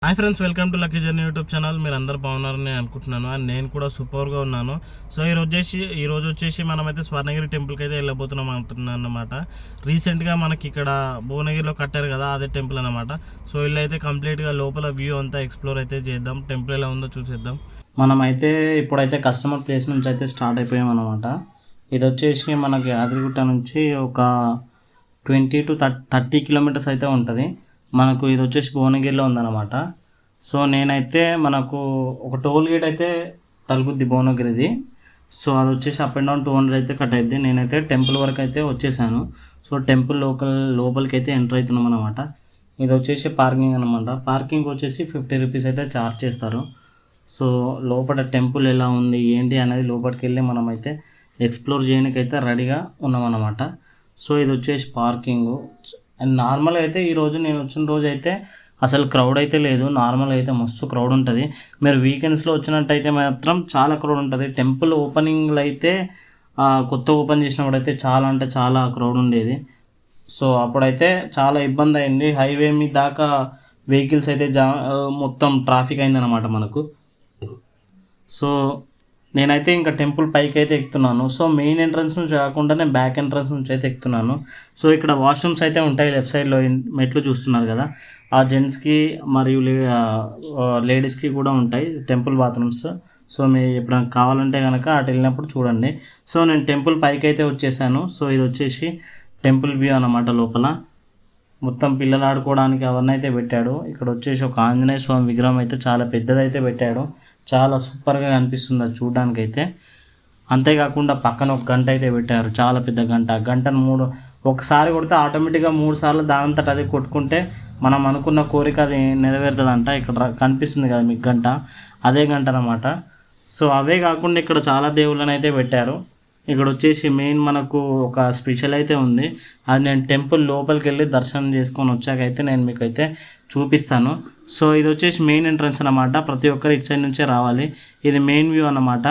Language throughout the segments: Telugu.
Hi friends, welcome to lucky journey YouTube channel. మీరు అందరు బాగున్నారని అనుకుంటున్నాను. అండ్ నేను కూడా సూపర్గా ఉన్నాను. సో ఈరోజు వచ్చేసి మనమైతే స్వర్ణగిరి టెంపుల్కి అయితే వెళ్ళబోతున్నాం అంటున్నాను అనమాట. రీసెంట్గా మనకి ఇక్కడ భువనగిరిలో కట్టారు కదా, అదే టెంపుల్ అనమాట. సో ఇల్లు అయితే కంప్లీట్గా లోపల వ్యూ అంతా ఎక్స్ప్లోర్ అయితే చేద్దాం. టెంపుల్ ఎలా ఉందో చూసేద్దాం. మనమైతే ఇప్పుడైతే కస్టమర్ ప్లేస్ నుంచి అయితే స్టార్ట్ అయిపోయాం అనమాట. ఇది వచ్చేసి మనకి యాదగిరిగుట్ట నుంచి ఒక 20 to 30 కిలోమీటర్స్ అయితే ఉంటుంది. మనకు ఇది వచ్చేసి భువనగిరిలో ఉందన్నమాట. సో నేనైతే మనకు ఒక టోల్ గేట్ అయితే తలుగుద్ది భువనగిరిది. సో అది వచ్చేసి అప్ అండ్ డౌన్ 200 అయితే కట్ అవుద్ది. నేనైతే టెంపుల్ వరకు అయితే వచ్చేసాను. సో టెంపుల్ లోపలికి అయితే ఎంటర్ అవుతున్నాం అనమాట. ఇది వచ్చేసి పార్కింగ్ అనమాట. పార్కింగ్ వచ్చేసి 50 రూపీస్ అయితే ఛార్జ్ చేస్తారు. సో లోపల టెంపుల్ ఎలా ఉంది ఏంటి అనేది లోపలికి వెళ్ళి మనమైతే ఎక్స్ప్లోర్ చేయడానికైతే రెడీగా ఉన్నామన్నమాట. సో ఇది వచ్చేసి పార్కింగ్. అండ్ నార్మల్గా అయితే ఈరోజు నేను వచ్చిన రోజు అయితే అసలు క్రౌడ్ అయితే లేదు. నార్మల్గా అయితే మస్తు క్రౌడ్ ఉంటుంది. మీరు వీకెండ్స్లో వచ్చినట్టయితే మాత్రం చాలా క్రౌడ్ ఉంటుంది. టెంపుల్ ఓపెనింగ్లో అయితే కొత్త ఓపెన్ చేసినప్పుడు అయితే చాలా అంటే చాలా క్రౌడ్ ఉండేది. సో అప్పుడైతే చాలా ఇబ్బంది అయింది. హైవే మీద దాకా వెహికల్స్ అయితే మొత్తం ట్రాఫిక్ అయిందనమాట మనకు. సో నేనైతే ఇంకా టెంపుల్ పైకి అయితే ఎక్కుతున్నాను. సో మెయిన్ ఎంట్రన్స్ నుంచి కాకుండా నేను బ్యాక్ ఎంట్రన్స్ నుంచి అయితే ఎక్కుతున్నాను. సో ఇక్కడ వాష్రూమ్స్ అయితే ఉంటాయి. లెఫ్ట్ సైడ్లో మెట్లు చూస్తున్నారు కదా, ఆ జెంట్స్కి మరియు లేడీస్కి కూడా ఉంటాయి టెంపుల్ బాత్రూమ్స్. సో మీరు ఎప్పుడైనా కావాలంటే కనుక అటు వెళ్ళినప్పుడు చూడండి. సో నేను టెంపుల్ పైకి అయితే వచ్చేసాను. సో ఇది వచ్చేసి టెంపుల్ వ్యూ అన్నమాట. లోపల మొత్తం పిల్లలు ఆడుకోవడానికి అవన్నీ అయితే పెట్టాడు. ఇక్కడ వచ్చేసి ఒక ఆంజనేయ స్వామి విగ్రహం అయితే చాలా పెద్దదైతే పెట్టాడు. చాలా సూపర్గా కనిపిస్తుంది అది చూడడానికైతే. అంతేకాకుండా పక్కన ఒక గంట అయితే పెట్టారు, చాలా పెద్ద గంట. గంటను ఒకసారి కొడితే ఆటోమేటిక్గా 3 సార్లు దానంతట అది కొట్టుకుంటే మనం అనుకున్న కోరిక అది నెరవేరుతుందంట. ఇక్కడ కనిపిస్తుంది కదా మీకు గంట, అదే గంట అన్నమాట. సో అవే కాకుండా ఇక్కడ చాలా దేవుళ్ళని అయితే పెట్టారు. ఇక్కడ వచ్చేసి మెయిన్ మనకు ఒక స్పెషల్ అయితే ఉంది. అది నేను టెంపుల్ లోపలికి వెళ్ళి దర్శనం చేసుకొని వచ్చాకైతే నేను మీకు అయితే చూపిస్తాను. సో ఇది వచ్చేసి మెయిన్ ఎంట్రన్స్ అన్నమాట. ప్రతి ఒక్కరు ఇటు సైడ్ నుంచే రావాలి. ఇది మెయిన్ వ్యూ అన్నమాట.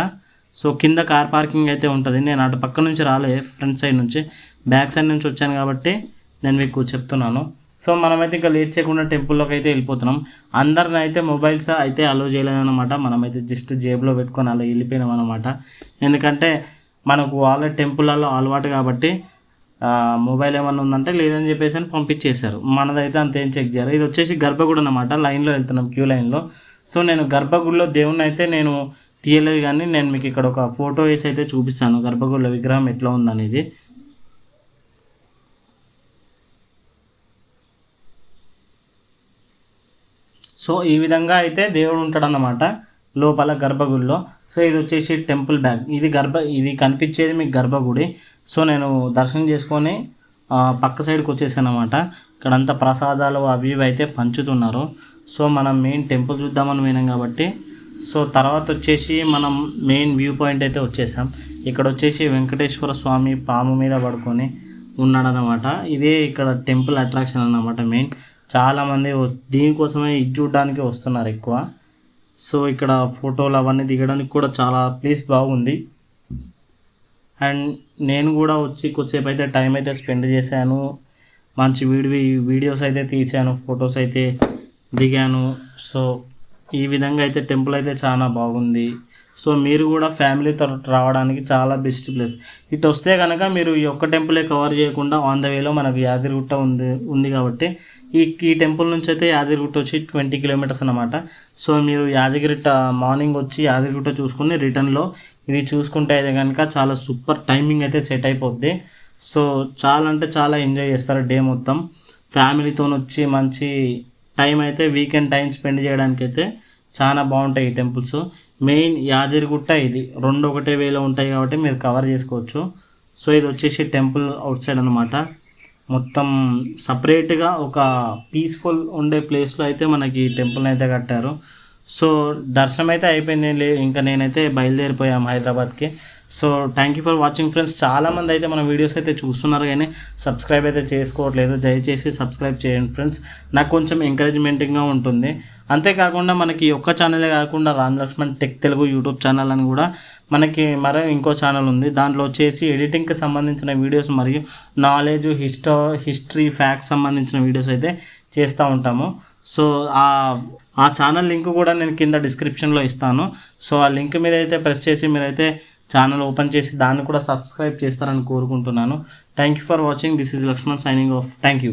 సో కింద కార్ పార్కింగ్ అయితే ఉంటుంది. నేను అటు పక్క నుంచి రాలే, ఫ్రంట్ సైడ్ నుంచి బ్యాక్ సైడ్ నుంచి వచ్చాను కాబట్టి నేను మీకు చెప్తున్నాను. సో మనమైతే ఇంకా లేట్ చేయకుండా టెంపుల్లోకి అయితే వెళ్ళిపోతున్నాం. అందరిని అయితే మొబైల్స్ అయితే అలో చేయలేదన్నమాట. మనమైతే జస్ట్ జేబులో పెట్టుకొని అలా వెళ్ళిపోయినాం అనమాట. ఎందుకంటే మనకు ఆల్రెడీ టెంపుల్లో అలవాటు కాబట్టి మొబైల్ ఏమన్నా ఉందంటే లేదని చెప్పేసి అని పంపించేశారు. మనదైతే అంతేం చెక్ చేయరు. ఇది వచ్చేసి గర్భగుడి అనమాట. లైన్లో వెళ్తున్నాం, క్యూ లైన్లో. సో నేను గర్భగుడిలో దేవుణ్ణి అయితే నేను తీయలేదు, కానీ నేను మీకు ఇక్కడ ఒక ఫోటో వేసి అయితే చూపిస్తాను గర్భగుడిలో విగ్రహం ఎట్లా ఉందనేది. సో ఈ విధంగా అయితే దేవుడు ఉంటాడన్నమాట లోపల గర్భగుడిలో. సో ఇది వచ్చేసి టెంపుల్ బ్యాక్. ఇది కనిపించేది మీకు గర్భగుడి. సో నేను దర్శనం చేసుకొని పక్క సైడ్కి వచ్చేసాను అనమాట. ఇక్కడంతా ప్రసాదాలు అవి ఇవి అయితే పంచుతున్నారు. సో మనం మెయిన్ టెంపుల్ చూద్దామని పోయినాం కాబట్టి సో తర్వాత వచ్చేసి మనం మెయిన్ వ్యూ పాయింట్ అయితే వచ్చేసాం. ఇక్కడ వచ్చేసి వెంకటేశ్వర స్వామి పాము మీద పడుకొని ఉన్నాడనమాట. ఇదే ఇక్కడ టెంపుల్ అట్రాక్షన్ అన్నమాట మెయిన్. చాలామంది దీనికోసమే ఇది చూడడానికి వస్తున్నారు ఎక్కువ. సో ఇక్కడ ఫోటోలు అవన్నీ దిగడానికి కూడా చాలా ప్లేస్ బాగుంది. అండ్ నేను కూడా వచ్చి కొద్దిసేపు అయితే టైం అయితే స్పెండ్ చేశాను. మంచి వీడియోస్ అయితే తీశాను, ఫొటోస్ అయితే దిగాను. సో ఈ విధంగా అయితే టెంపుల్ అయితే చాలా బాగుంది. సో మీరు కూడా ఫ్యామిలీతో రావడానికి చాలా బెస్ట్ ప్లేస్. ఇటు వస్తే కనుక మీరు ఈ ఒక్క టెంపులే కవర్ చేయకుండా ఆన్ ద వేలో మనకు యాదగిరిగుట్ట ఉంది కాబట్టి ఈ టెంపుల్ నుంచి అయితే యాదగిరిగుట్ట వచ్చి 20 కిలోమీటర్స్ అన్నమాట. సో మీరు యాదగిరిగుట్ట మార్నింగ్ వచ్చి యాదగిరిగుట్ట చూసుకుని రిటర్న్లో ఇది చూసుకుంటే అయితే కనుక చాలా సూపర్ టైమింగ్ అయితే సెట్ అయిపోద్ది. సో చాలా అంటే చాలా ఎంజాయ్ చేస్తారు డే మొత్తం. ఫ్యామిలీతో వచ్చి మంచి టైం అయితే వీకెండ్ టైం స్పెండ్ చేయడానికి అయితే చాలా బాగుంటాయి ఈ టెంపుల్స్. మెయిన్ యాదగిరిగుట్ట ఇది రెండు ఒకటే వేలో ఉంటాయి కాబట్టి మీరు కవర్ చేసుకోవచ్చు. సో ఇది వచ్చేసి టెంపుల్ అవుట్ సైడ్ అనమాట. మొత్తం సపరేట్గా ఒక పీస్ఫుల్ ఉండే ప్లేస్లో అయితే మనకి టెంపుల్ని అయితే కట్టారు. సో దర్శనం అయితే అయిపోయింది. ఇంకా నేనైతే బయలుదేరిపోయాము హైదరాబాద్కి. So thank you for watching friends. చాలామంది అయితే మన వీడియోస్ అయితే చూస్తున్నారు కానీ సబ్స్క్రైబ్ అయితే చేసుకోవట్లేదు. దయచేసి సబ్స్క్రైబ్ చేయండి ఫ్రెండ్స్, నాకు కొంచెం ఎంకరేజ్మెంటింగ్గా ఉంటుంది. అంతేకాకుండా మనకి ఒక్క ఛానలే కాకుండా Ram Lakshman tech Telugu YouTube channel అని కూడా మనకి మరో ఇంకో ఛానల్ ఉంది. దాంట్లో వచ్చేసి ఎడిటింగ్కి సంబంధించిన వీడియోస్ మరియు నాలెడ్జ్ హిస్టరీ ఫ్యాక్ట్స్ సంబంధించిన వీడియోస్ అయితే చేస్తూ ఉంటాము. సో ఆ ఛానల్ లింక్ కూడా నేను కింద డిస్క్రిప్షన్లో ఇస్తాను. సో ఆ లింక్ మీద అయితే ప్రెస్ చేసి మీరైతే ఛానల్ ఓపెన్ చేసి దాన్ని కూడా సబ్స్క్రైబ్ చేస్తారని కోరుకుంటున్నాను. Thank you for watching. This is Lakshman signing off. Thank you.